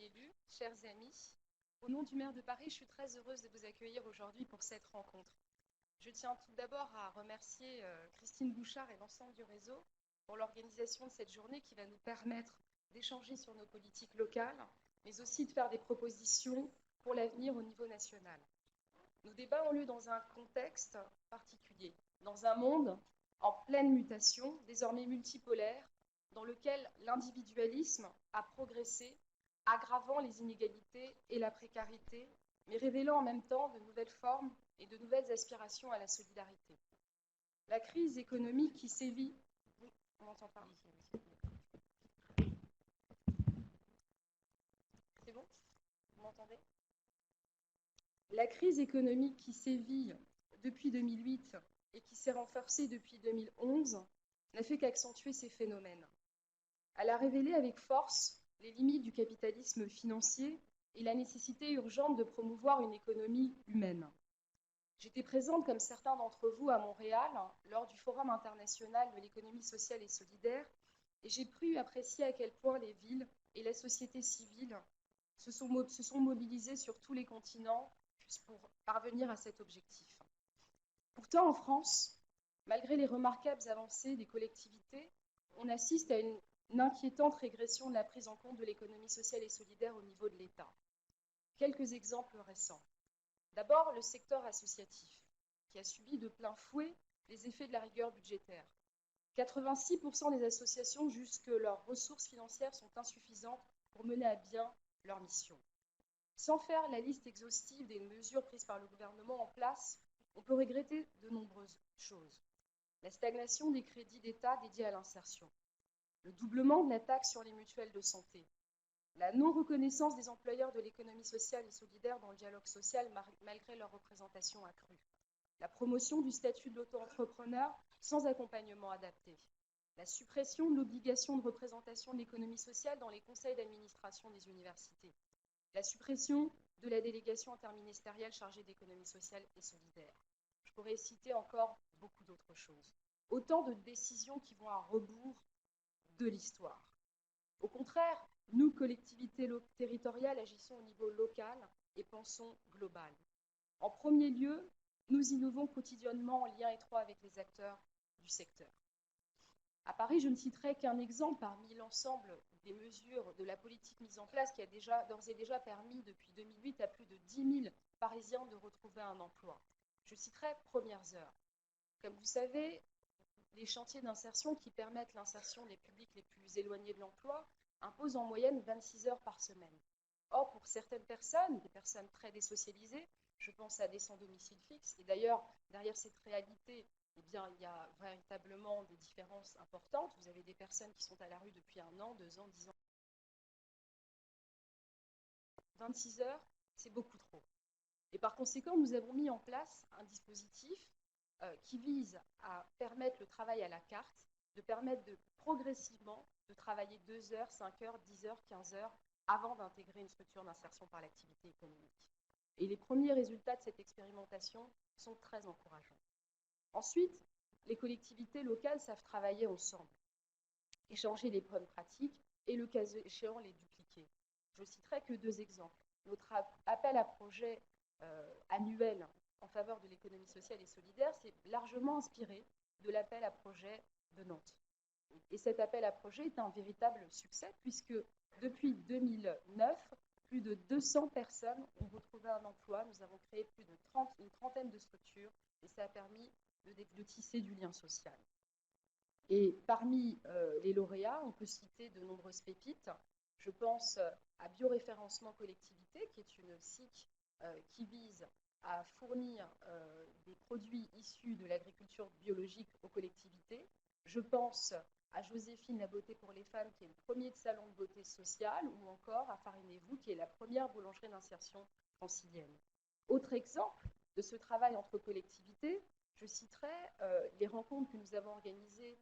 élus, chers amis, au nom du maire de Paris, je suis très heureuse de vous accueillir aujourd'hui pour cette rencontre. Je tiens tout d'abord à remercier Christine Bouchard et l'ensemble du réseau pour l'organisation de cette journée qui va nous permettre d'échanger sur nos politiques locales, mais aussi de faire des propositions pour l'avenir au niveau national. Nos débats ont lieu dans un contexte particulier, dans un monde en pleine mutation, désormais multipolaire, dans lequel l'individualisme a progressé, aggravant les inégalités et la précarité, mais révélant en même temps de nouvelles formes et de nouvelles aspirations à la solidarité. La crise économique qui sévit... Oui, on m'entend pas. C'est bon? Vous m'entendez? La crise économique qui sévit depuis 2008 et qui s'est renforcée depuis 2011 n'a fait qu'accentuer ces phénomènes. Elle a révélé avec force les limites du capitalisme financier et la nécessité urgente de promouvoir une économie humaine. J'étais présente, comme certains d'entre vous, à Montréal, lors du Forum international de l'économie sociale et solidaire, et j'ai pu apprécier à quel point les villes et la société civile se sont mobilisées sur tous les continents pour parvenir à cet objectif. Pourtant, en France, malgré les remarquables avancées des collectivités, on assiste à une inquiétante régression de la prise en compte de l'économie sociale et solidaire au niveau de l'État. Quelques exemples récents. D'abord, le secteur associatif, qui a subi de plein fouet les effets de la rigueur budgétaire. 86% des associations jugent que leurs ressources financières sont insuffisantes pour mener à bien leur mission. Sans faire la liste exhaustive des mesures prises par le gouvernement en place, on peut regretter de nombreuses choses. La stagnation des crédits d'État dédiés à l'insertion, le doublement de la taxe sur les mutuelles de santé, la non-reconnaissance des employeurs de l'économie sociale et solidaire dans le dialogue social malgré leur représentation accrue, la promotion du statut de l'auto-entrepreneur sans accompagnement adapté, la suppression de l'obligation de représentation de l'économie sociale dans les conseils d'administration des universités, la suppression de la délégation interministérielle chargée d'économie sociale et solidaire. Je pourrais citer encore beaucoup d'autres choses. Autant de décisions qui vont à rebours de l'histoire. Au contraire, nous, collectivités territoriales, agissons au niveau local et pensons global. En premier lieu, nous innovons quotidiennement en lien étroit avec les acteurs du secteur. À Paris, je ne citerai qu'un exemple parmi l'ensemble des mesures de la politique mise en place qui a d'ores et déjà permis depuis 2008 à plus de 10 000 Parisiens de retrouver un emploi. Je citerai Premières Heures. Comme vous savez, les chantiers d'insertion qui permettent l'insertion des publics les plus éloignés de l'emploi imposent en moyenne 26 heures par semaine. Or, pour certaines personnes, des personnes très désocialisées, je pense à des sans domicile fixe, et d'ailleurs, derrière cette réalité, eh bien, il y a véritablement des différences importantes. Vous avez des personnes qui sont à la rue depuis 1 an, 2 ans, 10 ans. 26 heures, c'est beaucoup trop. Et par conséquent, nous avons mis en place un dispositif qui vise à permettre le travail à la carte, de permettre progressivement de travailler 2 heures, 5 heures, 10 heures, 15 heures avant d'intégrer une structure d'insertion par l'activité économique. Et les premiers résultats de cette expérimentation sont très encourageants. Ensuite, les collectivités locales savent travailler ensemble, échanger les bonnes pratiques et, le cas échéant, les dupliquer. Je ne citerai que 2 exemples. Notre appel à projet annuel en faveur de l'économie sociale et solidaire s'est largement inspiré de l'appel à projet de Nantes. Et cet appel à projet est un véritable succès puisque depuis 2009, plus de 200 personnes ont retrouvé un emploi. Nous avons créé une trentaine de structures et ça a permis de tisser du lien social. Et parmi les lauréats, on peut citer de nombreuses pépites. Je pense à Bioréférencement Collectivité, qui est une SIC qui vise à fournir des produits issus de l'agriculture biologique aux collectivités. Je pense à Joséphine La Beauté pour les femmes, qui est le premier salon de beauté sociale, ou encore à Farinez-vous, qui est la première boulangerie d'insertion francilienne. Autre exemple de ce travail entre collectivités, je citerai les rencontres que nous avons organisées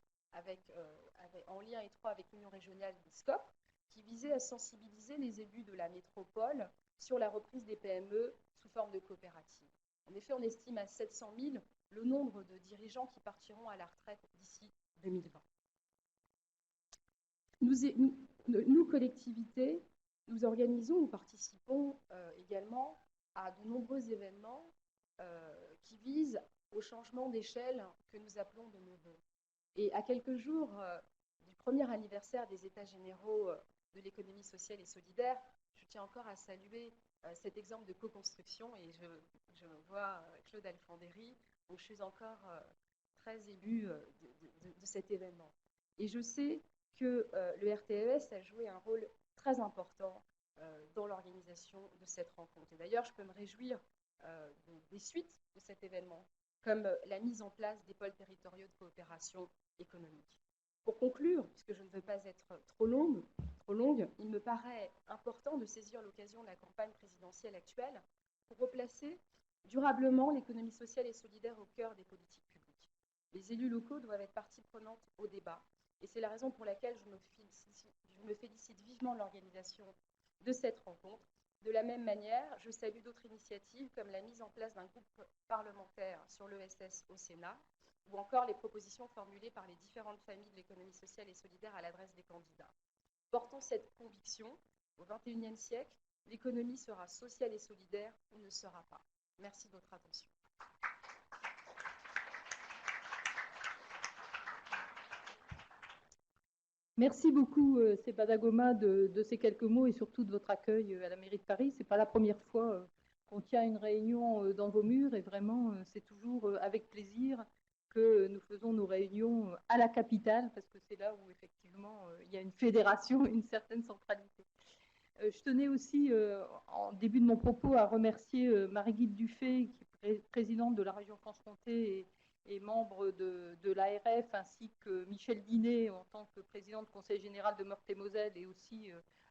en lien étroit avec l'Union régionale des SCOP, qui visait à sensibiliser les élus de la métropole sur la reprise des PME sous forme de coopérative. En effet, on estime à 700 000 le nombre de dirigeants qui partiront à la retraite d'ici 2020. Nous, collectivités, Nous organisons ou participons également à de nombreux événements qui visent au changement d'échelle que nous appelons de nos voeux. Et à quelques jours du premier anniversaire des États généraux de l'économie sociale et solidaire, je tiens encore à saluer cet exemple de co-construction et je vois Claude Alfandéry, donc je suis encore très élue de cet événement. Et je sais que le RTES a joué un rôle très important dans l'organisation de cette rencontre. Et d'ailleurs, je peux me réjouir des suites de cet événement, comme la mise en place des pôles territoriaux de coopération économique. Pour conclure, puisque je ne veux pas être trop longue, il me paraît important de saisir l'occasion de la campagne présidentielle actuelle pour replacer durablement l'économie sociale et solidaire au cœur des politiques publiques. Les élus locaux doivent être partie prenante au débat, et c'est la raison pour laquelle je me félicite vivement de l'organisation de cette rencontre. De la même manière, je salue d'autres initiatives comme la mise en place d'un groupe parlementaire sur l'ESS au Sénat, ou encore les propositions formulées par les différentes familles de l'économie sociale et solidaire à l'adresse des candidats. Portons cette conviction, au XXIe siècle, l'économie sera sociale et solidaire ou ne sera pas. Merci de votre attention. Merci beaucoup, Sebada Goma, de ces quelques mots et surtout de votre accueil à la mairie de Paris. Ce n'est pas la première fois qu'on tient une réunion dans vos murs et vraiment, c'est toujours avec plaisir que nous faisons nos réunions à la capitale parce que c'est là où effectivement il y a une fédération et une certaine centralité. Je tenais aussi, en début de mon propos, à remercier Marie-Guide Dufay, qui est présidente de la région Franche-Comté et membre de l'ARF, ainsi que Michel Dinet en tant que président du Conseil général de Meurthe-et-Moselle et aussi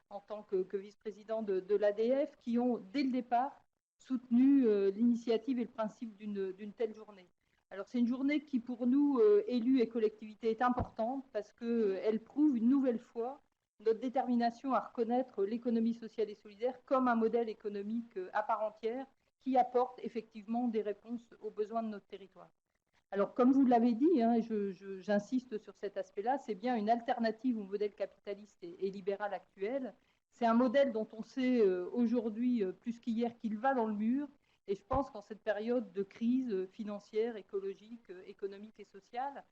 en tant que vice-président de l'ADF, qui ont, dès le départ, soutenu l'initiative et le principe d'une telle journée. Alors, c'est une journée qui, pour nous, élus et collectivités, est importante parce qu'elle prouve une nouvelle fois notre détermination à reconnaître l'économie sociale et solidaire comme un modèle économique à part entière qui apporte effectivement des réponses aux besoins de notre territoire. Alors, comme vous l'avez dit, hein, j'insiste sur cet aspect-là, c'est bien une alternative au modèle capitaliste et libéral actuel. C'est un modèle dont on sait aujourd'hui plus qu'hier qu'il va dans le mur. Et je pense qu'en cette période de crise financière, écologique, économique et sociale,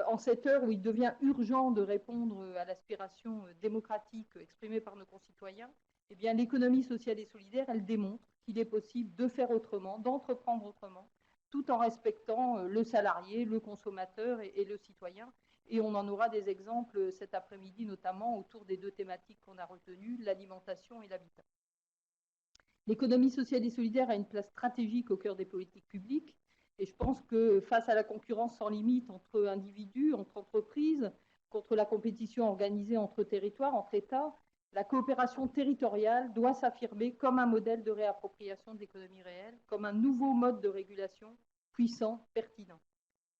en cette heure où il devient urgent de répondre à l'aspiration démocratique exprimée par nos concitoyens, eh bien, l'économie sociale et solidaire, elle démontre qu'il est possible de faire autrement, d'entreprendre autrement, tout en respectant le salarié, le consommateur et le citoyen. Et on en aura des exemples cet après-midi, notamment autour des deux thématiques qu'on a retenues, l'alimentation et l'habitat. L'économie sociale et solidaire a une place stratégique au cœur des politiques publiques. Et je pense que face à la concurrence sans limite entre individus, entre entreprises, contre la compétition organisée entre territoires, entre États, la coopération territoriale doit s'affirmer comme un modèle de réappropriation de l'économie réelle, comme un nouveau mode de régulation puissant, pertinent.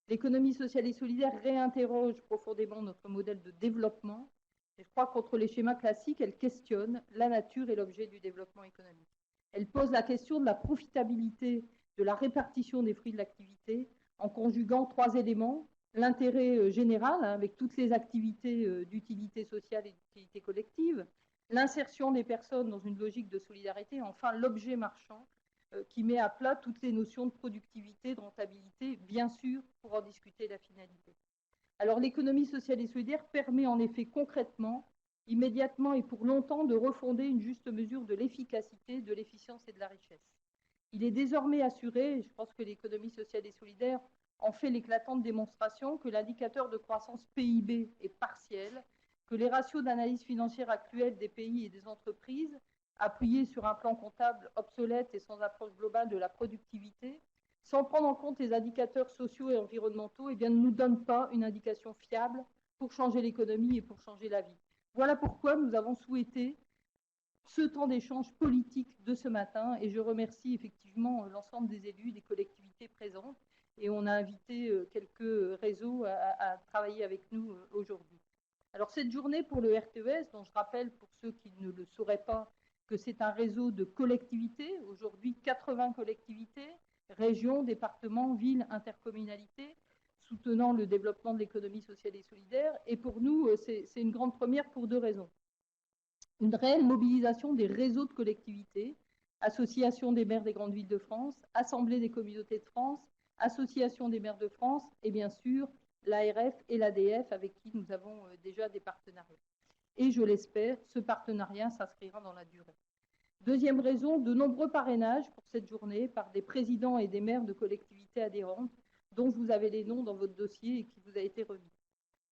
L'économie sociale et solidaire réinterroge profondément notre modèle de développement. Et je crois que contre les schémas classiques, elle questionne la nature et l'objet du développement économique. Elle pose la question de la profitabilité de la répartition des fruits de l'activité en conjuguant trois éléments: l'intérêt général, hein, avec toutes les activités d'utilité sociale et d'utilité collective, l'insertion des personnes dans une logique de solidarité, et enfin l'objet marchand qui met à plat toutes les notions de productivité, de rentabilité, bien sûr, pour en discuter la finalité. Alors l'économie sociale et solidaire permet en effet concrètement, immédiatement et pour longtemps, de refonder une juste mesure de l'efficacité, de l'efficience et de la richesse. Il est désormais assuré, et je pense que l'économie sociale et solidaire en fait l'éclatante démonstration, que l'indicateur de croissance PIB est partiel, que les ratios d'analyse financière actuels des pays et des entreprises, appuyés sur un plan comptable obsolète et sans approche globale de la productivité, sans prendre en compte les indicateurs sociaux et environnementaux, eh bien, ne nous donnent pas une indication fiable pour changer l'économie et pour changer la vie. Voilà pourquoi nous avons souhaité ce temps d'échange politique de ce matin, et je remercie effectivement l'ensemble des élus, des collectivités présentes, et on a invité quelques réseaux à travailler avec nous aujourd'hui. Alors cette journée pour le RTES, dont je rappelle pour ceux qui ne le sauraient pas que c'est un réseau de collectivités, aujourd'hui 80 collectivités, régions, départements, villes, intercommunalités, soutenant le développement de l'économie sociale et solidaire. Et pour nous, c'est une grande première pour deux raisons. une réelle mobilisation des réseaux de collectivités, Association des maires des grandes villes de France, Assemblée des communautés de France, Association des maires de France et bien sûr l'ARF et l'ADF avec qui nous avons déjà des partenariats. Et je l'espère, ce partenariat s'inscrira dans la durée. Deuxième raison, de nombreux parrainages pour cette journée par des présidents et des maires de collectivités adhérentes dont vous avez les noms dans votre dossier et qui vous a été remis.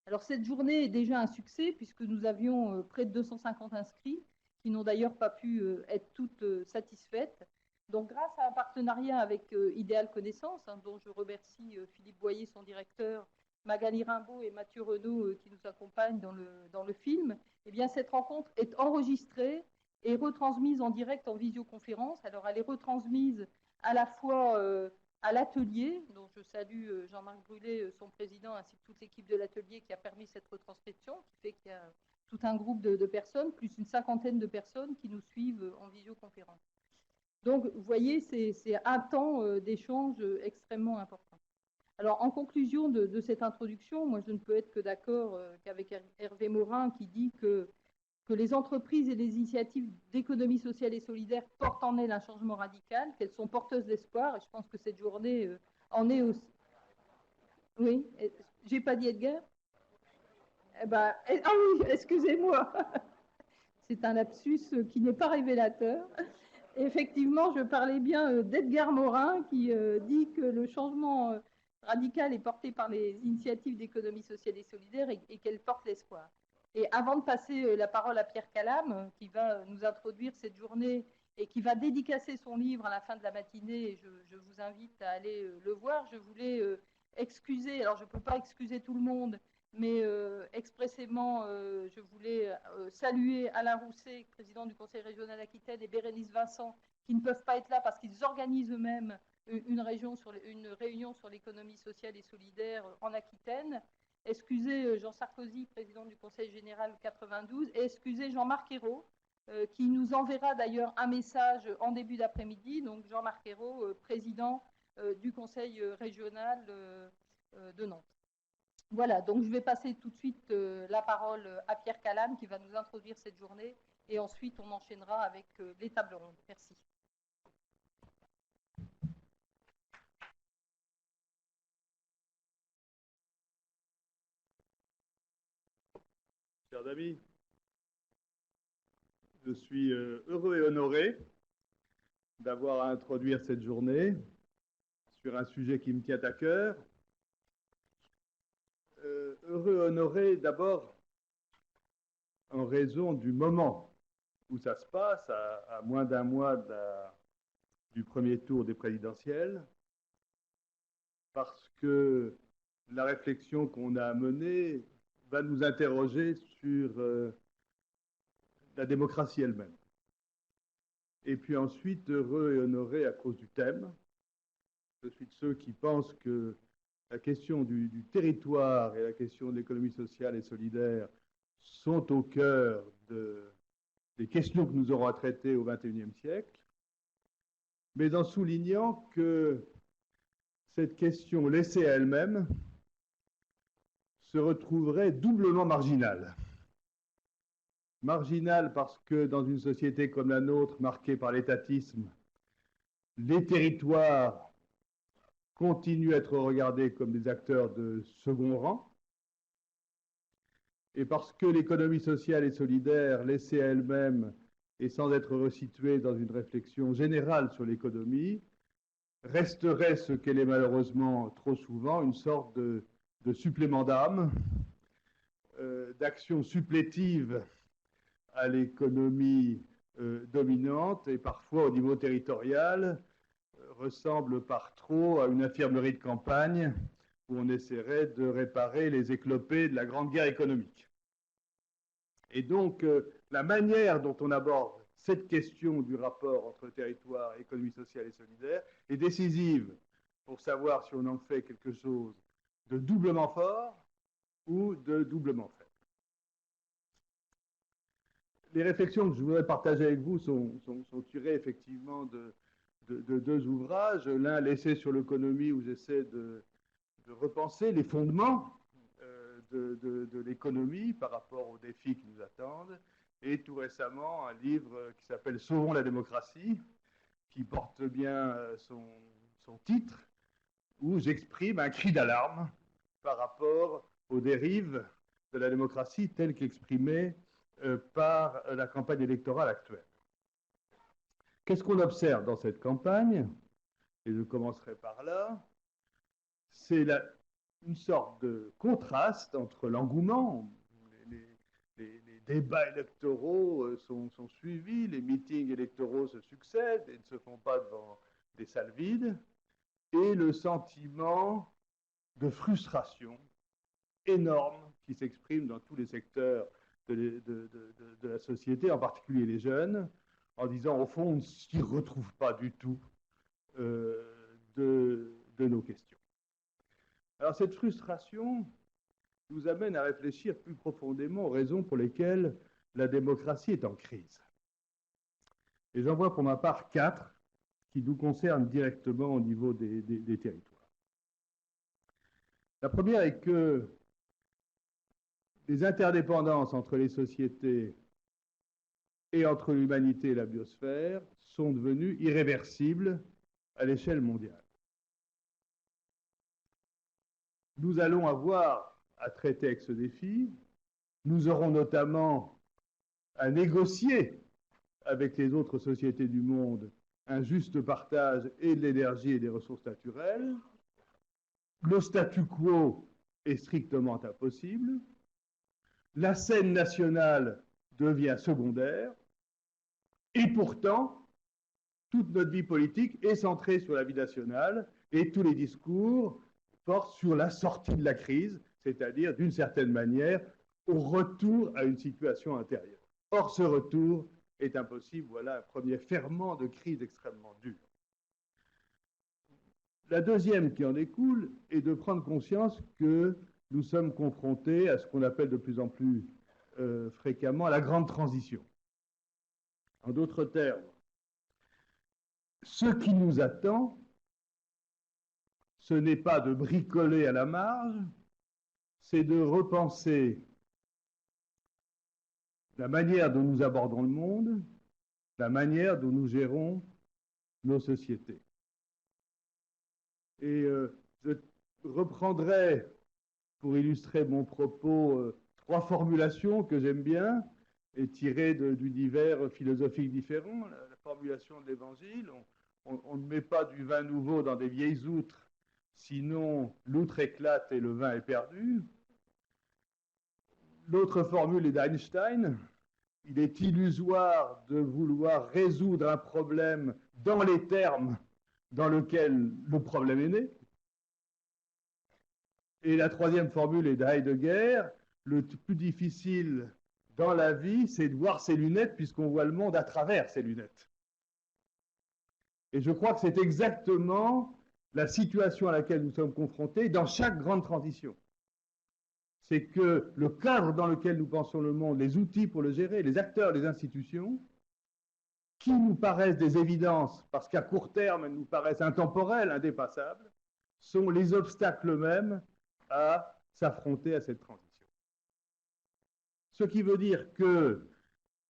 Alors cette journée est déjà un succès puisque nous avions près de 250 inscrits qui n'ont d'ailleurs pas pu être toutes satisfaites. Donc grâce à un partenariat avec Idéal Connaissance, hein, dont je remercie Philippe Boyer, son directeur, Magali Rimbaud et Mathieu Renaud qui nous accompagnent dans le film, eh bien, cette rencontre est enregistrée et retransmise en direct en visioconférence. Alors elle est retransmise à la fois à l'atelier, dont je salue Jean-Marc Brûlé, son président, ainsi que toute l'équipe de l'atelier qui a permis cette retranscription, qui fait qu'il y a tout un groupe de personnes, plus une cinquantaine de personnes qui nous suivent en visioconférence. Donc, vous voyez, c'est un temps d'échange extrêmement important. Alors, en conclusion de cette introduction, moi, je ne peux être que d'accord qu'avec Hervé Morin qui dit que les entreprises et les initiatives d'économie sociale et solidaire portent en elles un changement radical, qu'elles sont porteuses d'espoir, et je pense que cette journée en est aussi. Oui, j'ai pas dit Edgar. Ah oui, excusez-moi. C'est un lapsus qui n'est pas révélateur. Effectivement, je parlais bien d'Edgar Morin qui dit que le changement radical est porté par les initiatives d'économie sociale et solidaire et qu'elles portent l'espoir. Et avant de passer la parole à Pierre Calam, qui va nous introduire cette journée et qui va dédicacer son livre à la fin de la matinée, et je vous invite à aller le voir, je voulais excuser, alors je ne peux pas excuser tout le monde, mais expressément, je voulais saluer Alain Rousset, président du Conseil régional Aquitaine, et Bérénice Vincent, qui ne peuvent pas être là parce qu'ils organisent eux-mêmes une réunion sur l'économie sociale et solidaire en Aquitaine. Excusez Jean Sarkozy, président du Conseil général 92, et excusez Jean-Marc Ayrault, qui nous enverra d'ailleurs un message en début d'après-midi. Donc Jean-Marc Ayrault, président du Conseil régional de Nantes. Voilà, donc je vais passer tout de suite la parole à Pierre Calam qui va nous introduire cette journée et ensuite on enchaînera avec les tables rondes. Merci. Chers amis, je suis heureux et honoré d'avoir à introduire cette journée sur un sujet qui me tient à cœur. Heureux et honoré d'abord en raison du moment où ça se passe, à moins d'un mois du premier tour des présidentielles, parce que la réflexion qu'on a menée va nous interroger sur la démocratie elle-même. Et puis ensuite, heureux et honoré à cause du thème. Je suis de ceux qui pensent que la question du territoire et la question de l'économie sociale et solidaire sont au cœur des questions que nous aurons à traiter au XXIe siècle, mais en soulignant que cette question laissée à elle-même se retrouverait doublement marginale. Marginale parce que dans une société comme la nôtre, marquée par l'étatisme, les territoires continuent à être regardés comme des acteurs de second rang, et parce que l'économie sociale et solidaire, laissée à elle-même et sans être resituée dans une réflexion générale sur l'économie, resterait ce qu'elle est malheureusement trop souvent, une sorte de supplément d'âme, d'action supplétive à l'économie dominante et parfois au niveau territorial ressemble par trop à une infirmerie de campagne où on essaierait de réparer les éclopés de la Grande Guerre économique. Et donc, la manière dont on aborde cette question du rapport entre territoire, économie sociale et solidaire est décisive pour savoir si on en fait quelque chose de doublement fort ou de doublement faible. Les réflexions que je voudrais partager avec vous sont tirées effectivement de deux ouvrages. L'un, l'essai sur l'économie, où j'essaie de repenser les fondements de l'économie par rapport aux défis qui nous attendent, et tout récemment un livre qui s'appelle Sauvons la démocratie, qui porte bien son titre, où j'exprime un cri d'alarme par rapport aux dérives de la démocratie telles qu'exprimées par la campagne électorale actuelle. Qu'est-ce qu'on observe dans cette campagne? Et je commencerai par là. C'est une sorte de contraste entre l'engouement, les débats électoraux sont suivis, les meetings électoraux se succèdent et ne se font pas devant des salles vides, et le sentiment de frustration énorme qui s'exprime dans tous les secteurs de la société, en particulier les jeunes, en disant au fond on ne s'y retrouve pas du tout de nos questions. Alors cette frustration nous amène à réfléchir plus profondément aux raisons pour lesquelles la démocratie est en crise. Et j'en vois pour ma part 4 qui nous concernent directement au niveau des territoires. La première est que les interdépendances entre les sociétés et entre l'humanité et la biosphère sont devenues irréversibles à l'échelle mondiale. Nous allons avoir à traiter avec ce défi. Nous aurons notamment à négocier avec les autres sociétés du monde un juste partage et de l'énergie et des ressources naturelles. Le statu quo est strictement impossible. La scène nationale devient secondaire. Et pourtant, toute notre vie politique est centrée sur la vie nationale et tous les discours portent sur la sortie de la crise, c'est-à-dire, d'une certaine manière, au retour à une situation intérieure. Or, ce retour est impossible. Voilà un premier ferment de crise extrêmement dur. La deuxième qui en découle est de prendre conscience que nous sommes confrontés à ce qu'on appelle de plus en plus fréquemment la grande transition. En d'autres termes, ce qui nous attend, ce n'est pas de bricoler à la marge, c'est de repenser la manière dont nous abordons le monde, la manière dont nous gérons nos sociétés. Et je reprendrai, pour illustrer mon propos, 3 formulations que j'aime bien et tirées d'univers philosophiques différents. La formulation de l'Évangile, on ne met pas du vin nouveau dans des vieilles outres, sinon l'outre éclate et le vin est perdu. L'autre formule est d'Einstein. Il est illusoire de vouloir résoudre un problème dans les termes dans lesquels le problème est né. Et la troisième formule est d'Heidegger. Le plus difficile dans la vie, c'est de voir ses lunettes, puisqu'on voit le monde à travers ses lunettes. Et je crois que c'est exactement la situation à laquelle nous sommes confrontés dans chaque grande transition. C'est que le cadre dans lequel nous pensons le monde, les outils pour le gérer, les acteurs, les institutions, qui nous paraissent des évidences, parce qu'à court terme, elles nous paraissent intemporelles, indépassables, sont les obstacles mêmes à s'affronter à cette transition. Ce qui veut dire que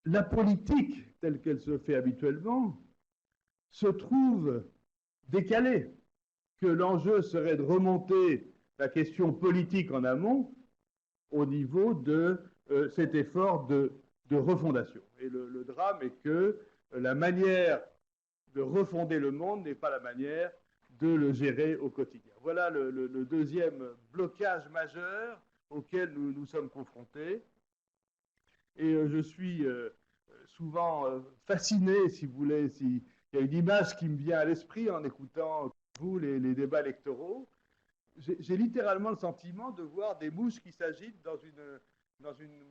la politique, telle qu'elle se fait habituellement, se trouve décalée, que l'enjeu serait de remonter la question politique en amont au niveau de cet effort de refondation. Et le drame est que la manière de refonder le monde n'est pas la manière de le gérer au quotidien. Voilà le deuxième blocage majeur auquel nous sommes confrontés. Et je suis souvent fasciné, si vous voulez, il y a une image qui me vient à l'esprit en écoutant vous les débats électoraux. J'ai littéralement le sentiment de voir des mouches qui s'agitent dans une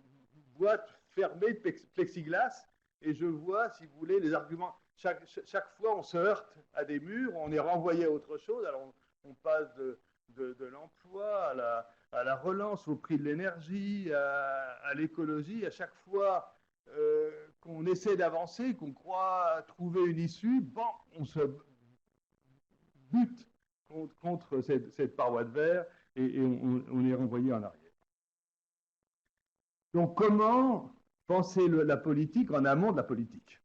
boîte fermée de plexiglas, et je vois, si vous voulez, les arguments. Chaque fois, on se heurte à des murs, on est renvoyé à autre chose. Alors, on passe de l'emploi à la relance, au prix de l'énergie, à l'écologie. À chaque fois qu'on essaie d'avancer, qu'on croit trouver une issue, bon, on se bute contre cette paroi de verre et on est renvoyé en arrière. Donc comment penser la politique en amont de la politique.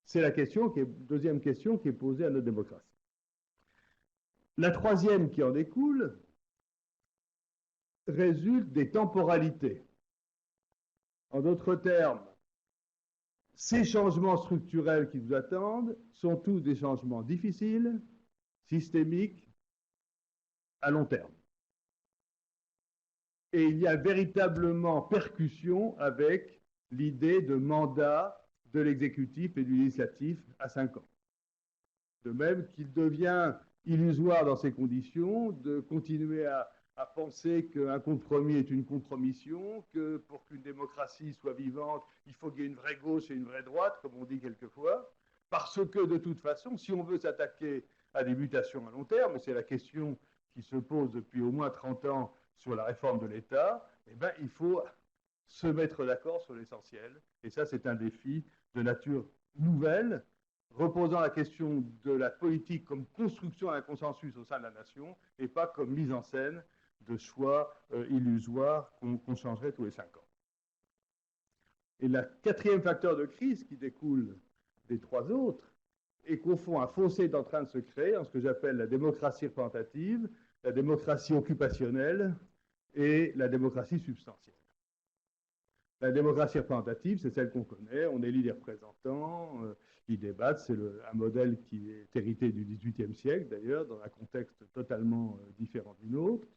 C'est la deuxième question qui est posée à notre démocratie. La troisième qui en découle résulte des temporalités. En d'autres termes, ces changements structurels qui nous attendent sont tous des changements difficiles, systémiques, à long terme. Et il y a véritablement percussion avec l'idée de mandat de l'exécutif et du législatif à 5 ans. De même qu'il devient illusoire dans ces conditions de continuer à penser qu'un compromis est une compromission, que pour qu'une démocratie soit vivante, il faut qu'il y ait une vraie gauche et une vraie droite, comme on dit quelquefois, parce que de toute façon, si on veut s'attaquer à des mutations à long terme, c'est la question qui se pose depuis au moins 30 ans sur la réforme de l'État, eh bien, il faut se mettre d'accord sur l'essentiel. Et ça, c'est un défi de nature nouvelle, reposant la question de la politique comme construction d'un consensus au sein de la nation et pas comme mise en scène de choix illusoires qu'on changerait tous les 5 ans. Et le quatrième facteur de crise qui découle des 3 autres est qu'au fond, un fossé est en train de se créer en ce que j'appelle la démocratie représentative, la démocratie occupationnelle et la démocratie substantielle. La démocratie représentative, c'est celle qu'on connaît, on élit des représentants, ils débattent, c'est un modèle qui est hérité du XVIIIe siècle d'ailleurs, dans un contexte totalement différent du nôtre.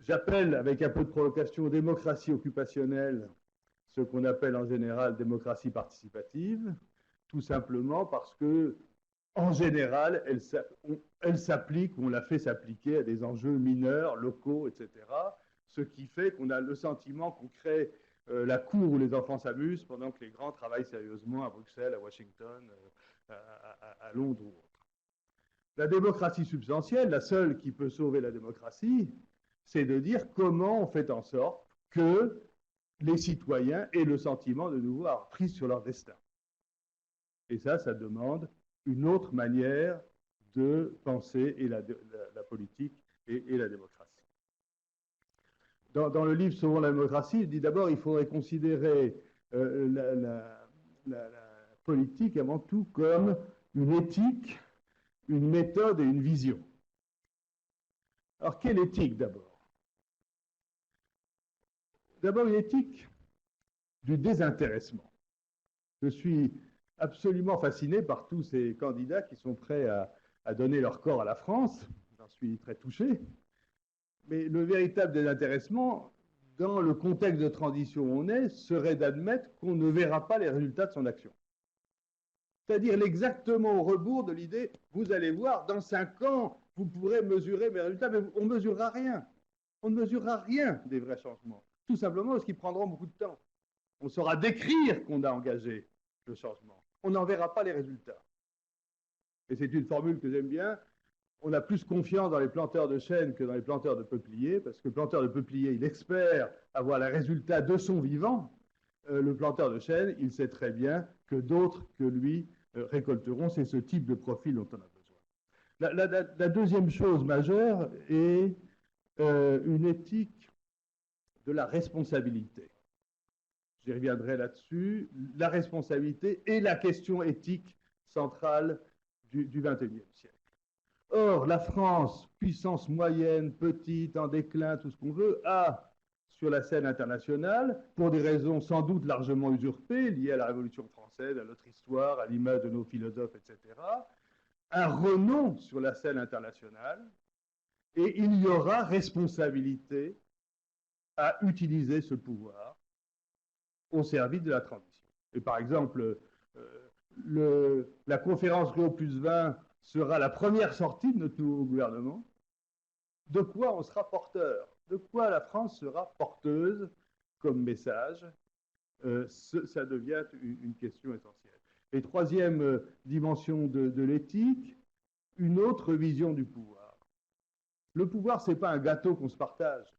J'appelle, avec un peu de provocation, démocratie occupationnelle, ce qu'on appelle en général démocratie participative, tout simplement parce que, en général, elle s'applique, on la fait s'appliquer à des enjeux mineurs, locaux, etc., ce qui fait qu'on a le sentiment qu'on crée la cour où les enfants s'amusent pendant que les grands travaillent sérieusement à Bruxelles, à Washington, à Londres ou autre. La démocratie substantielle, la seule qui peut sauver la démocratie, c'est de dire comment on fait en sorte que les citoyens aient le sentiment de nous voir pris sur leur destin. Et ça demande une autre manière de penser et la politique et la démocratie. Dans le livre Sauvons la démocratie, il dit d'abord qu'il faudrait considérer la politique avant tout comme une éthique, une méthode et une vision. Alors, quelle éthique d'abord? D'abord, une éthique du désintéressement. Je suis absolument fasciné par tous ces candidats qui sont prêts à donner leur corps à la France. J'en suis très touché. Mais le véritable désintéressement, dans le contexte de transition où on est, serait d'admettre qu'on ne verra pas les résultats de son action. C'est-à-dire exactement au rebours de l'idée, vous allez voir, dans 5 ans, vous pourrez mesurer mes résultats, mais on ne mesurera rien. On ne mesurera rien des vrais changements. Tout simplement parce qu'ils prendront beaucoup de temps. On saura décrire qu'on a engagé le changement. On n'en verra pas les résultats. Et c'est une formule que j'aime bien. On a plus confiance dans les planteurs de chênes que dans les planteurs de peupliers, parce que le planteur de peuplier, il espère avoir les résultats de son vivant. Le planteur de chêne, il sait très bien que d'autres que lui récolteront. C'est ce type de profil dont on a besoin. La deuxième chose majeure est une éthique de la responsabilité. J'y reviendrai là-dessus. La responsabilité est la question éthique centrale du XXIe siècle. Or, la France, puissance moyenne, petite, en déclin, tout ce qu'on veut, a, sur la scène internationale, pour des raisons sans doute largement usurpées, liées à la Révolution française, à notre histoire, à l'image de nos philosophes, etc., un renom sur la scène internationale, et il y aura responsabilité à utiliser ce pouvoir au service de la transition. Et par exemple, la conférence Rio +20 sera la première sortie de notre nouveau gouvernement. De quoi on sera porteur? De quoi la France sera porteuse comme message? Ça devient une question essentielle. Et troisième dimension de l'éthique, une autre vision du pouvoir. Le pouvoir, ce n'est pas un gâteau qu'on se partage.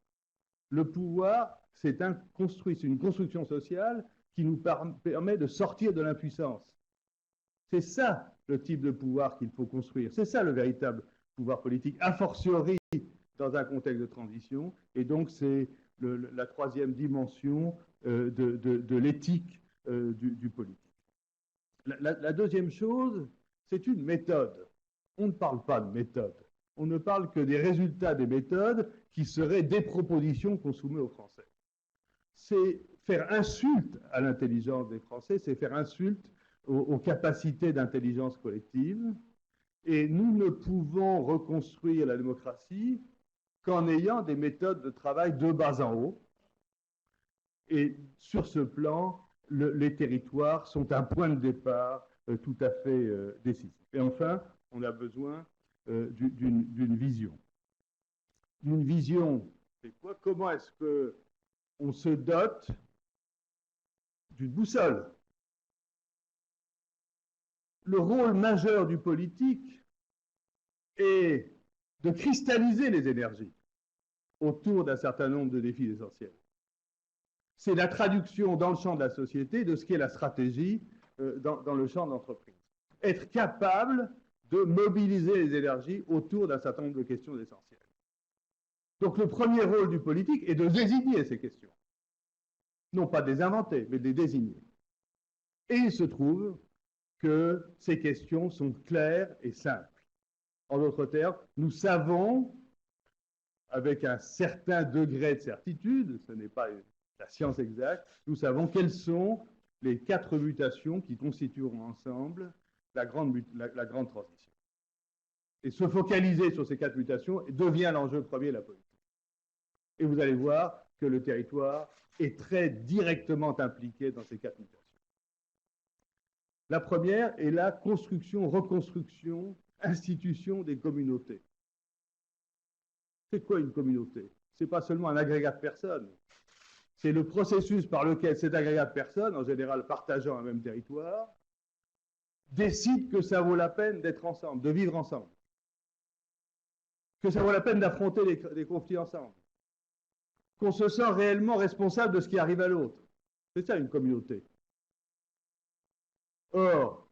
Le pouvoir, c'est une construction sociale qui nous permet de sortir de l'impuissance. C'est ça le type de pouvoir qu'il faut construire. C'est ça le véritable pouvoir politique, a fortiori dans un contexte de transition. Et donc, c'est la troisième dimension de l'éthique du politique. La deuxième chose, c'est une méthode. On ne parle pas de méthode. On ne parle que des résultats des méthodes qui seraient des propositions qu'on soumet aux Français. C'est faire insulte à l'intelligence des Français, c'est faire insulte aux capacités d'intelligence collective. Et nous ne pouvons reconstruire la démocratie qu'en ayant des méthodes de travail de bas en haut. Et sur ce plan, les territoires sont un point de départ tout à fait décisif. Et enfin, on a besoin d'une vision. Une vision, c'est quoi? Comment est-ce qu'on se dote d'une boussole? Le rôle majeur du politique est de cristalliser les énergies autour d'un certain nombre de défis essentiels. C'est la traduction dans le champ de la société de ce qu'est la stratégie dans le champ de l'entreprise. Être capable de mobiliser les énergies autour d'un certain nombre de questions essentielles. Donc le premier rôle du politique est de désigner ces questions. Non pas de les inventer, mais de les désigner. Et il se trouve que ces questions sont claires et simples. En d'autres termes, nous savons, avec un certain degré de certitude, ce n'est pas la science exacte, nous savons quelles sont les 4 mutations qui constitueront ensemble la grande transition. Et se focaliser sur ces 4 mutations devient l'enjeu premier de la politique. Et vous allez voir que le territoire est très directement impliqué dans ces 4 mutations. La première est la construction, reconstruction, institution des communautés. C'est quoi une communauté? Ce n'est pas seulement un agrégat de personnes. C'est le processus par lequel cet agrégat de personnes, en général partageant un même territoire, décide que ça vaut la peine d'être ensemble, de vivre ensemble. Que ça vaut la peine d'affronter des conflits ensemble. Qu'on se sent réellement responsable de ce qui arrive à l'autre. C'est ça une communauté. Or,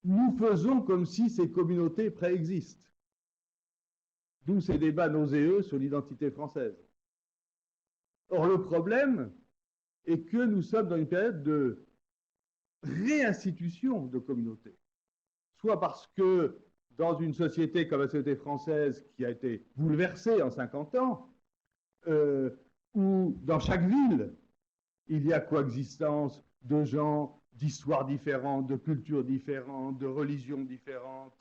nous faisons comme si ces communautés préexistent. D'où ces débats nauséeux sur l'identité française. Or, le problème est que nous sommes dans une période de réinstitution de communautés. Soit parce que dans une société comme la société française qui a été bouleversée en 50 ans, où dans chaque ville, il y a coexistence de gens d'histoires différentes, de cultures différentes, de religions différentes,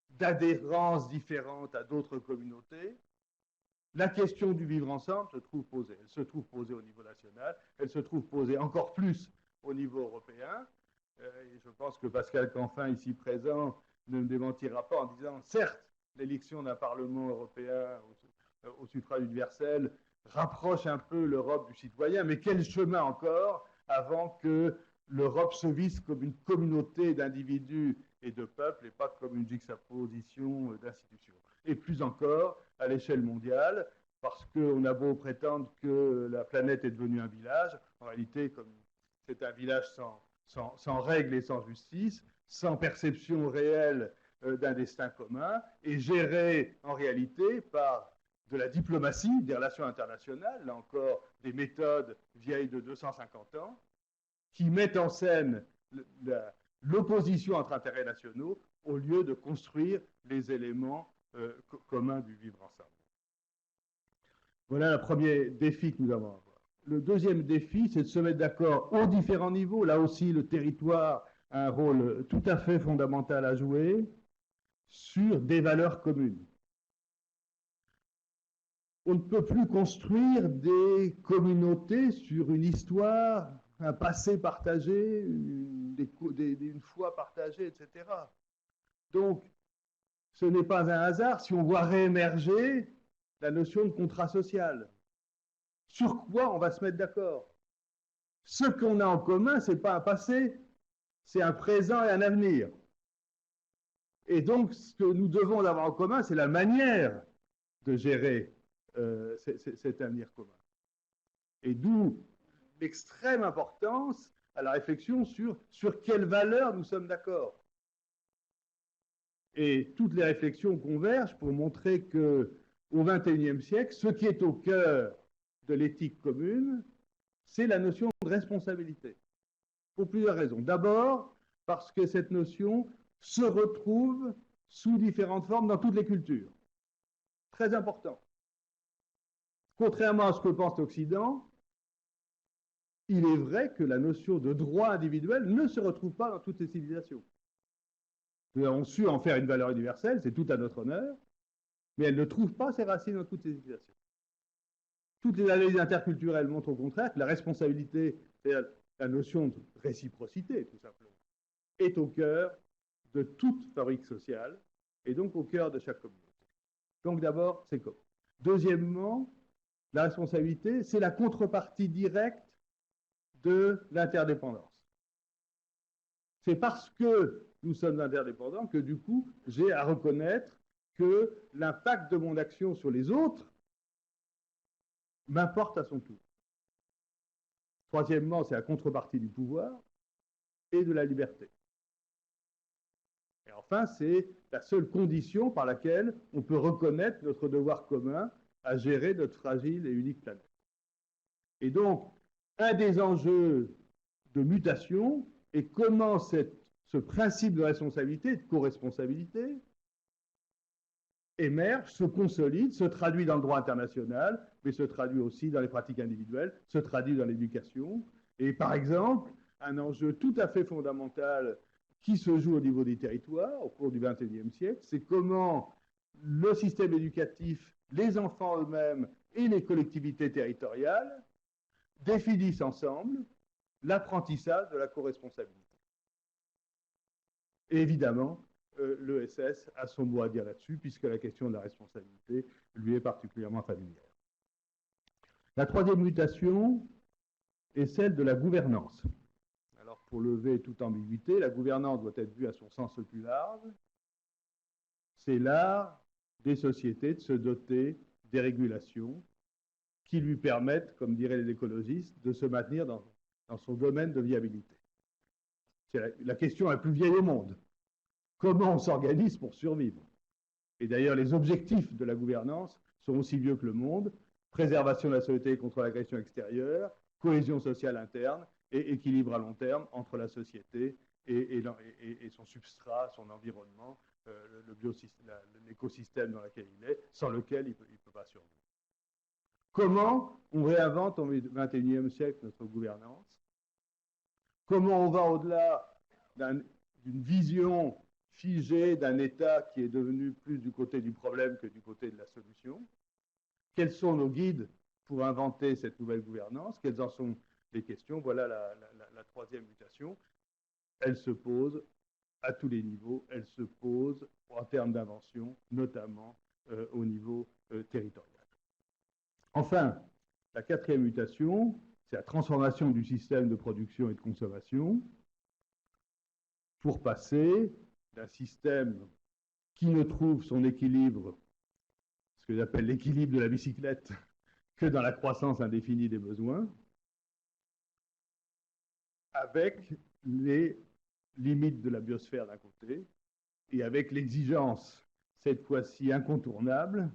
d'adhérences différentes à d'autres communautés, la question du vivre ensemble se trouve posée. Elle se trouve posée au niveau national, elle se trouve posée encore plus au niveau européen. Et je pense que Pascal Canfin, ici présent, ne me démentira pas en disant, certes, l'élection d'un Parlement européen au suffrage universel rapproche un peu l'Europe du citoyen, mais quel chemin encore avant que l'Europe se vise comme une communauté d'individus et de peuples et pas comme une juxtaposition d'institutions. Et plus encore, à l'échelle mondiale, parce qu'on a beau prétendre que la planète est devenue un village, en réalité, comme c'est un village sans règles et sans justice, sans perception réelle d'un destin commun, et géré en réalité par de la diplomatie, des relations internationales, là encore des méthodes vieilles de 250 ans, qui mettent en scène l'opposition entre intérêts nationaux au lieu de construire les éléments communs du vivre ensemble. Voilà le premier défi que nous avons à avoir. Le deuxième défi, c'est de se mettre d'accord aux différents niveaux. Là aussi, le territoire a un rôle tout à fait fondamental à jouer sur des valeurs communes. On ne peut plus construire des communautés sur une histoire, un passé partagé, une foi partagée, etc. Donc, ce n'est pas un hasard si on voit réémerger la notion de contrat social. Sur quoi on va se mettre d'accord? Ce qu'on a en commun, ce n'est pas un passé, c'est un présent et un avenir. Et donc, ce que nous devons avoir en commun, c'est la manière de gérer cet avenir commun. Et d'où l'extrême importance à la réflexion sur quelles valeurs nous sommes d'accord. Et toutes les réflexions convergent pour montrer qu'au XXIe siècle, ce qui est au cœur de l'éthique commune, c'est la notion de responsabilité, pour plusieurs raisons. D'abord, parce que cette notion se retrouve sous différentes formes dans toutes les cultures. Très important. Contrairement à ce que pense l'Occident, il est vrai que la notion de droit individuel ne se retrouve pas dans toutes les civilisations. Nous avons su en faire une valeur universelle, c'est tout à notre honneur, mais elle ne trouve pas ses racines dans toutes les civilisations. Toutes les analyses interculturelles montrent au contraire que la responsabilité, c'est la notion de réciprocité, tout simplement, est au cœur de toute fabrique sociale et donc au cœur de chaque communauté. Donc d'abord, c'est commun. Deuxièmement, la responsabilité, c'est la contrepartie directe de l'interdépendance. C'est parce que nous sommes interdépendants que du coup, j'ai à reconnaître que l'impact de mon action sur les autres m'importe à son tour. Troisièmement, c'est la contrepartie du pouvoir et de la liberté. Et enfin, c'est la seule condition par laquelle on peut reconnaître notre devoir commun à gérer notre fragile et unique planète. Et donc, un des enjeux de mutation est comment ce principe de responsabilité, de co-responsabilité, émerge, se consolide, se traduit dans le droit international, mais se traduit aussi dans les pratiques individuelles, se traduit dans l'éducation. Et par exemple, un enjeu tout à fait fondamental qui se joue au niveau des territoires au cours du XXIe siècle, c'est comment le système éducatif, les enfants eux-mêmes et les collectivités territoriales définissent ensemble l'apprentissage de la co-responsabilité. Et évidemment, l'ESS a son mot à dire là-dessus, puisque la question de la responsabilité lui est particulièrement familière. La troisième mutation est celle de la gouvernance. Alors, pour lever toute ambiguïté, la gouvernance doit être vue à son sens le plus large. C'est l'art des sociétés de se doter des régulations qui lui permettent, comme diraient les écologistes, de se maintenir dans son domaine de viabilité. C'est la question la plus vieille au monde. Comment on s'organise pour survivre? Et d'ailleurs, les objectifs de la gouvernance sont aussi vieux que le monde: préservation de la société contre l'agression extérieure, cohésion sociale interne et équilibre à long terme entre la société et son substrat, son environnement, l'écosystème dans lequel il est, sans lequel il ne peut pas survivre. Comment on réinvente au XXIe siècle notre gouvernance? Comment on va au-delà d'une vision figée d'un État qui est devenu plus du côté du problème que du côté de la solution? Quels sont nos guides pour inventer cette nouvelle gouvernance? Quelles en sont les questions? Voilà la troisième mutation. Elle se pose à tous les niveaux. Elle se pose en termes d'invention, notamment au niveau territorial. Enfin, la quatrième mutation, c'est la transformation du système de production et de consommation pour passer d'un système qui ne trouve son équilibre, ce que j'appelle l'équilibre de la bicyclette, que dans la croissance indéfinie des besoins, avec les limites de la biosphère d'un côté et avec l'exigence, cette fois-ci incontournable,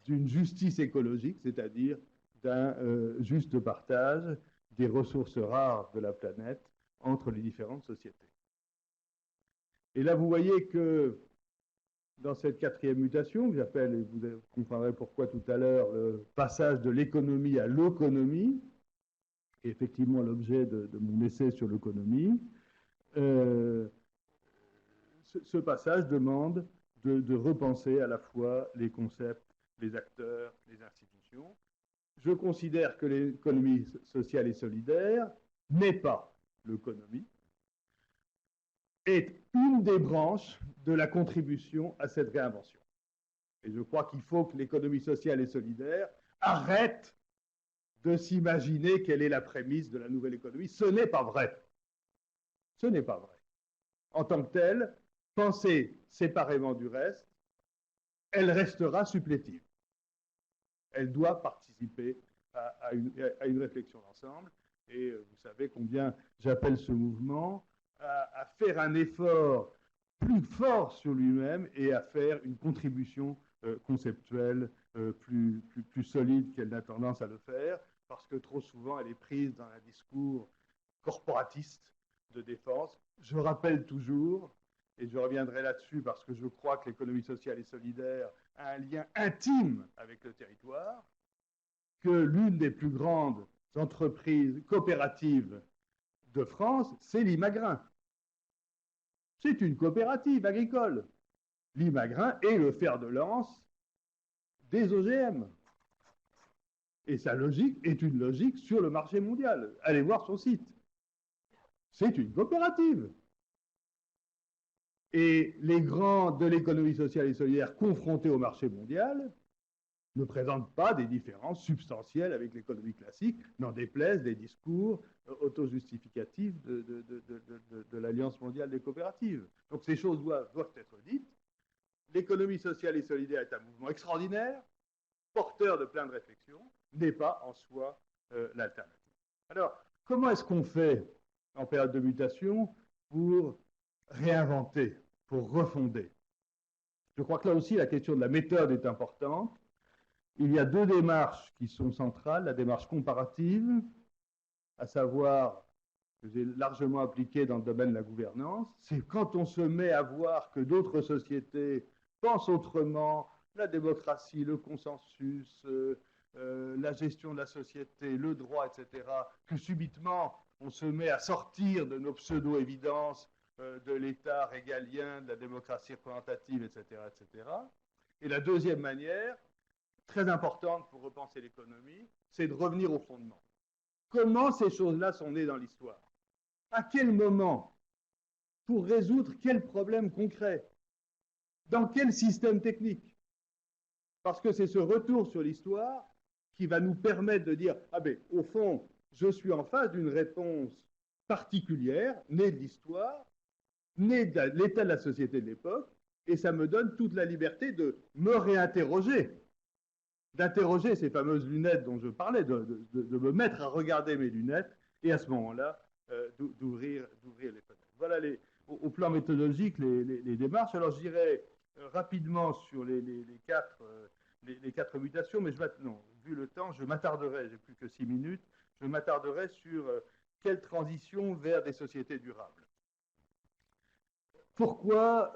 d'une justice écologique, c'est-à-dire d'un juste partage des ressources rares de la planète entre les différentes sociétés. Et là, vous voyez que dans cette quatrième mutation, que j'appelle, et vous comprendrez pourquoi tout à l'heure, le passage de l'économie à l'oconomie, qui est effectivement l'objet de mon essai sur l'économie, ce passage demande de repenser à la fois les concepts, les acteurs, les institutions. Je considère que l'économie sociale et solidaire n'est pas l'économie, est une des branches de la contribution à cette réinvention. Et je crois qu'il faut que l'économie sociale et solidaire arrête de s'imaginer quelle est la prémisse de la nouvelle économie. Ce n'est pas vrai. Ce n'est pas vrai. En tant que telle, pensée séparément du reste, elle restera supplétive. Elle doit participer à une réflexion d'ensemble. Et vous savez combien j'appelle ce mouvement à faire un effort plus fort sur lui-même et à faire une contribution conceptuelle, plus solide qu'elle n'a tendance à le faire, parce que trop souvent, elle est prise dans un discours corporatiste de défense. Je rappelle toujours, et je reviendrai là-dessus parce que je crois que l'économie sociale et solidaire a un lien intime avec le territoire, que l'une des plus grandes entreprises coopératives de France, c'est Limagrin. C'est une coopérative agricole. Limagrin est le fer de lance des OGM. Et sa logique est une logique sur le marché mondial. Allez voir son site. C'est une coopérative. Et les grands de l'économie sociale et solidaire confrontés au marché mondial ne présentent pas des différences substantielles avec l'économie classique, n'en déplaise des discours auto-justificatifs de l'Alliance mondiale des coopératives. Donc ces choses doivent être dites. L'économie sociale et solidaire est un mouvement extraordinaire, porteur de plein de réflexions, n'est pas en soi l'alternative. Alors, comment est-ce qu'on fait en période de mutation pour réinventer, pour refonder? Je crois que là aussi, la question de la méthode est importante. Il y a deux démarches qui sont centrales. La démarche comparative, à savoir, que j'ai largement appliquée dans le domaine de la gouvernance, c'est quand on se met à voir que d'autres sociétés pensent autrement, la démocratie, le consensus, la gestion de la société, le droit, etc., que subitement, on se met à sortir de nos pseudo-évidences de l'État régalien, de la démocratie représentative, etc., etc. Et la deuxième manière, très importante pour repenser l'économie, c'est de revenir au fondement. Comment ces choses-là sont nées dans l'histoire? À quel moment? Pour résoudre quel problème concret? Dans quel système technique? Parce que c'est ce retour sur l'histoire qui va nous permettre de dire, ah ben, au fond, je suis en face d'une réponse particulière, née de l'histoire, née de l'état de la société de l'époque, et ça me donne toute la liberté de me réinterroger, d'interroger ces fameuses lunettes dont je parlais, de me mettre à regarder mes lunettes, et à ce moment-là, d'ouvrir les fenêtres. Voilà au plan méthodologique les démarches. Alors je dirais rapidement sur les quatre mutations, mais non, vu le temps, je m'attarderai, j'ai plus que 6 minutes, je m'attarderai sur quelle transition vers des sociétés durables. Pourquoi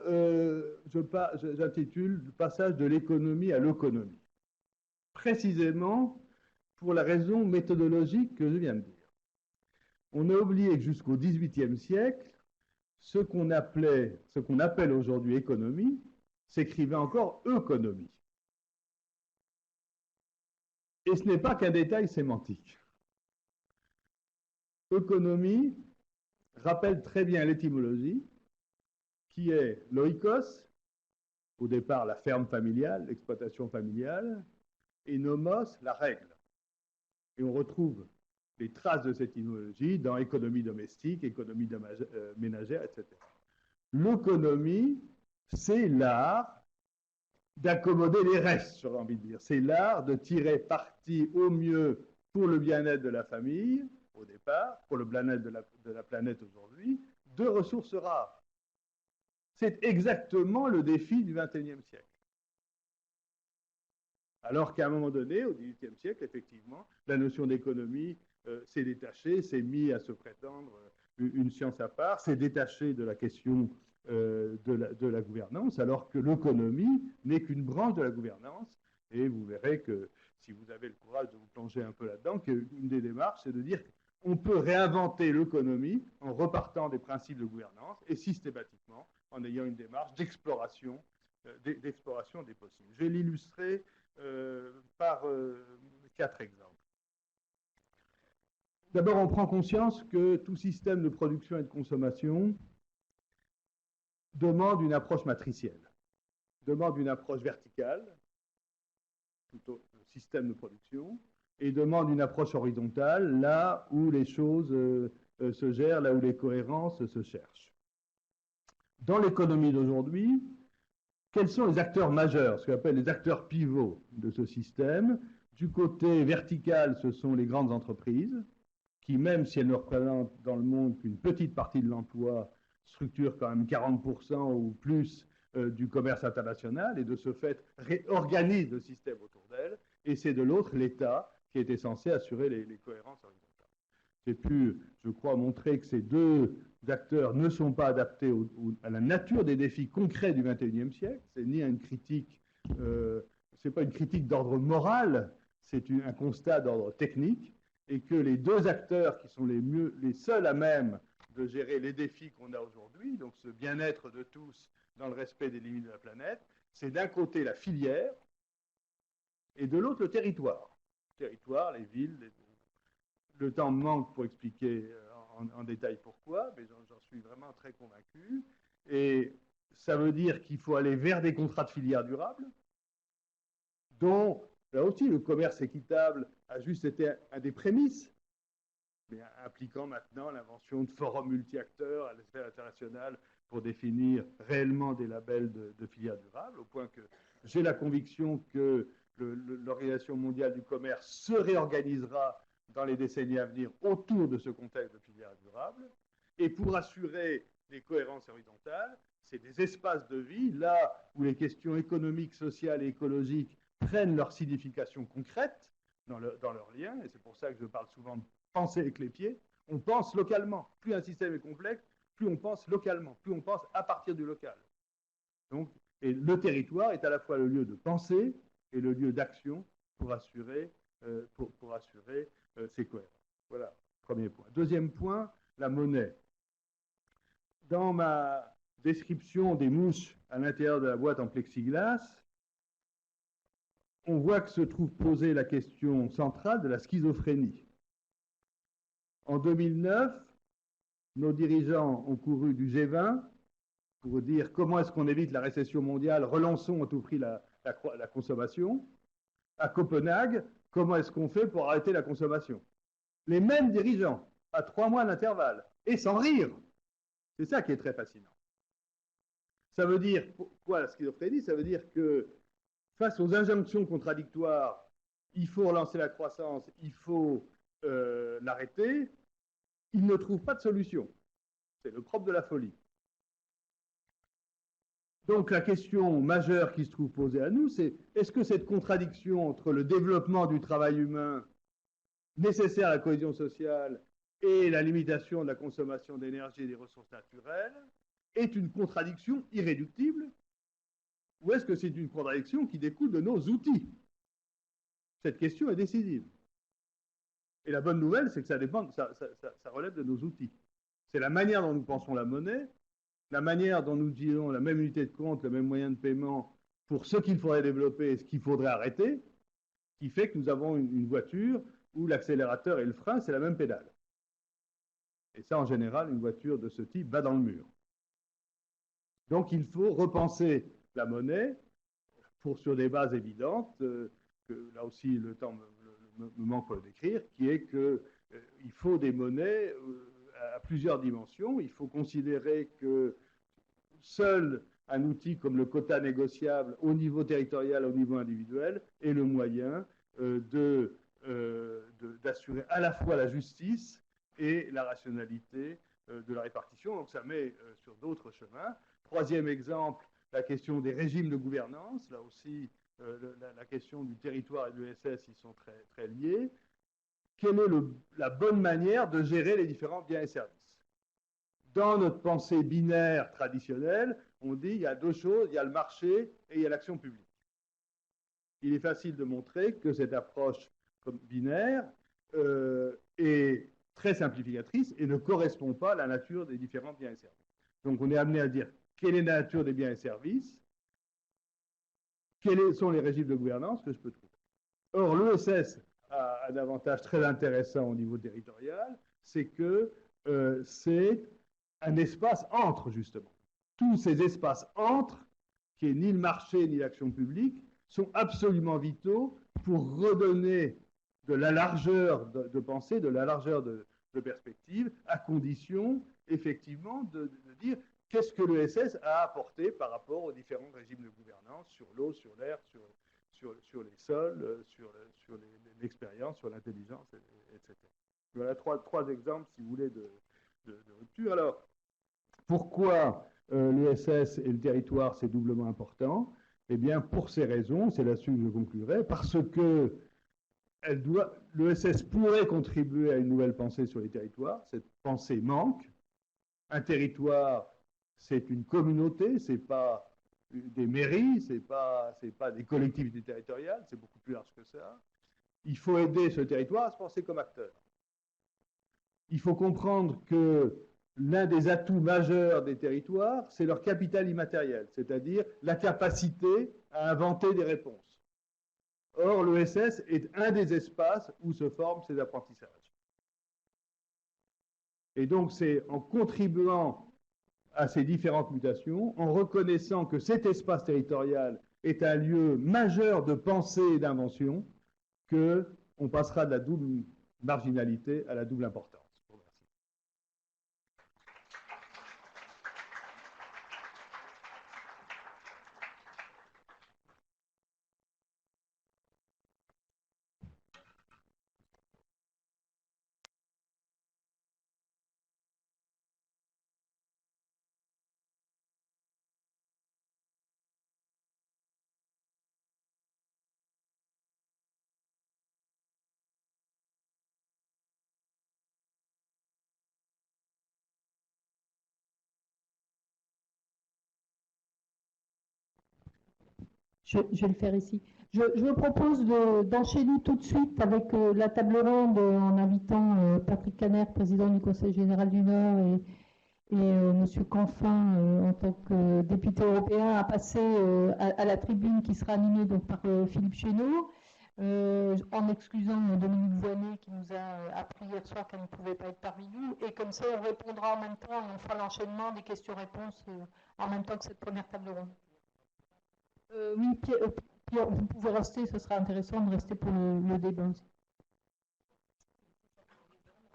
j'intitule le passage de l'économie à l'œconomie? Précisément pour la raison méthodologique que je viens de dire. On a oublié que jusqu'au XVIIIe siècle, ce qu'on appelle aujourd'hui économie, s'écrivait encore euconomie. Et ce n'est pas qu'un détail sémantique. Euconomie rappelle très bien l'étymologie, qui est loikos, au départ la ferme familiale, l'exploitation familiale, et nomos, la règle. Et on retrouve les traces de cette étymologie dans économie domestique, économie ménagère, etc. L'économie, c'est l'art d'accommoder les restes, j'aurais envie de dire. C'est l'art de tirer parti au mieux pour le bien-être de la famille, au départ, pour le bien-être de la planète aujourd'hui, de ressources rares. C'est exactement le défi du XXIe siècle. Alors qu'à un moment donné, au XVIIIe siècle, effectivement, la notion d'économie s'est détachée, s'est mise à se prétendre une science à part, s'est détachée de la question de la gouvernance, alors que l'économie n'est qu'une branche de la gouvernance. Et vous verrez que si vous avez le courage de vous plonger un peu là-dedans, qu'une des démarches, c'est de dire qu'on peut réinventer l'économie en repartant des principes de gouvernance et systématiquement en ayant une démarche d'exploration des possibles. Je vais l'illustrer par 4 exemples. D'abord, on prend conscience que tout système de production et de consommation demande une approche matricielle, demande une approche verticale, plutôt le système de production, et demande une approche horizontale, là où les choses se gèrent, là où les cohérences se cherchent. Dans l'économie d'aujourd'hui, quels sont les acteurs majeurs, ce qu'on appelle les acteurs pivots de ce système? Du côté vertical, ce sont les grandes entreprises, qui, même si elles ne représentent dans le monde qu'une petite partie de l'emploi, structurent quand même 40% ou plus du commerce international et de ce fait organise le système autour d'elle, et c'est de l'autre l'État qui était censé assurer les cohérences horizontales. J'ai pu, je crois, montrer que ces deux acteurs ne sont pas adaptés à la nature des défis concrets du XXIe siècle. C'est ni une critique, c'est pas une critique d'ordre moral, c'est un constat d'ordre technique, et que les deux acteurs qui sont les seuls à même de gérer les défis qu'on a aujourd'hui, donc ce bien-être de tous dans le respect des limites de la planète, c'est d'un côté la filière et de l'autre le territoire. Le territoire, les villes, le temps me manque pour expliquer en détail pourquoi, mais j'en suis vraiment très convaincu. Et ça veut dire qu'il faut aller vers des contrats de filière durables, dont, là aussi, le commerce équitable a juste été un des prémices, mais impliquant maintenant l'invention de forums multi-acteurs à l'échelle internationale pour définir réellement des labels de filière durable, au point que j'ai la conviction que l'Organisation mondiale du commerce se réorganisera dans les décennies à venir autour de ce contexte de filière durable. Et pour assurer les cohérences horizontales, c'est des espaces de vie, là où les questions économiques, sociales et écologiques prennent leur signification concrète dans leur lien, et c'est pour ça que je parle souvent de penser avec les pieds. On pense localement. Plus un système est complexe, plus on pense localement, plus on pense à partir du local. Donc, et le territoire est à la fois le lieu de pensée et le lieu d'action pour assurer ces cohérences. Voilà, premier point. Deuxième point, la monnaie. Dans ma description des mouches à l'intérieur de la boîte en plexiglas, on voit que se trouve posée la question centrale de la schizophrénie. En 2009, nos dirigeants ont couru du G20 pour dire comment est-ce qu'on évite la récession mondiale, relançons à tout prix la consommation. À Copenhague, comment est-ce qu'on fait pour arrêter la consommation? Les mêmes dirigeants, à 3 mois d'intervalle, et sans rire. C'est ça qui est très fascinant. Ça veut dire, quoi la schizophrénie? Ça veut dire que face aux injonctions contradictoires, il faut relancer la croissance, il faut l'arrêter, ils ne trouvent pas de solution. C'est le propre de la folie. Donc la question majeure qui se trouve posée à nous, c'est est-ce que cette contradiction entre le développement du travail humain nécessaire à la cohésion sociale et la limitation de la consommation d'énergie et des ressources naturelles est une contradiction irréductible, ou est-ce que c'est une contradiction qui découle de nos outils? Cette question est décisive. Et la bonne nouvelle, c'est que ça relève de nos outils. C'est la manière dont nous pensons la monnaie, la manière dont nous utilisons la même unité de compte, le même moyen de paiement pour ce qu'il faudrait développer et ce qu'il faudrait arrêter, qui fait que nous avons une voiture où l'accélérateur et le frein, c'est la même pédale. Et ça, en général, une voiture de ce type va dans le mur. Donc, il faut repenser la monnaie sur des bases évidentes, que là aussi, le temps me manque pour le décrire, qui est qu'il faut des monnaies à plusieurs dimensions. Il faut considérer que seul un outil comme le quota négociable au niveau territorial, au niveau individuel, est le moyen d'assurer à la fois la justice et la rationalité de la répartition. Donc ça met sur d'autres chemins. Troisième exemple, la question des régimes de gouvernance. Là aussi, la question du territoire et de l'ESS, ils sont très, très liés. Quelle est la bonne manière de gérer les différents biens et services? Dans notre pensée binaire traditionnelle, on dit il y a deux choses, il y a le marché et il y a l'action publique. Il est facile de montrer que cette approche binaire est très simplificatrice et ne correspond pas à la nature des différents biens et services. Donc on est amené à dire quelle est la nature des biens et services, quels sont les régimes de gouvernance que je peux trouver. Or, l'ESS a un avantage très intéressant au niveau territorial, c'est que c'est un espace entre, justement. Tous ces espaces entre, qui est ni le marché ni l'action publique, sont absolument vitaux pour redonner de la largeur de pensée, de la largeur de perspective, à condition, effectivement, de dire qu'est-ce que l'ESS a apporté par rapport aux différents régimes de gouvernance sur l'eau, sur l'air, sur les sols, sur l'expérience, sur l'intelligence, etc. Voilà trois exemples, si vous voulez, de rupture. Alors, pourquoi l'ESS et le territoire, c'est doublement important. Eh bien, pour ces raisons, c'est là-dessus que je conclurai, parce que l'ESS pourrait contribuer à une nouvelle pensée sur les territoires. Cette pensée manque. Un territoire, c'est une communauté, c'est pas des mairies, c'est pas des collectivités territoriales, c'est beaucoup plus large que ça. Il faut aider ce territoire à se penser comme acteur. Il faut comprendre que l'un des atouts majeurs des territoires, c'est leur capital immatériel, c'est-à-dire la capacité à inventer des réponses. Or, l'ESS est un des espaces où se forment ces apprentissages. Et donc, c'est en contribuant à ces différentes mutations, en reconnaissant que cet espace territorial est un lieu majeur de pensée et d'invention, qu'on passera de la double marginalité à la double importance. Je vais le faire ici. Je propose d'enchaîner tout de suite avec la table ronde en invitant Patrick Caner, président du Conseil général du Nord, et M. Canfin, en tant que député européen, à passer à la tribune qui sera animée donc, par Philippe Chénaud, en excusant Dominique Voynet qui nous a appris hier soir qu'elle ne pouvait pas être parmi nous. Et comme ça, on répondra en même temps et on fera l'enchaînement des questions-réponses en même temps que cette première table ronde. Oui, Pierre, vous pouvez rester, ce sera intéressant de rester pour le débat aussi.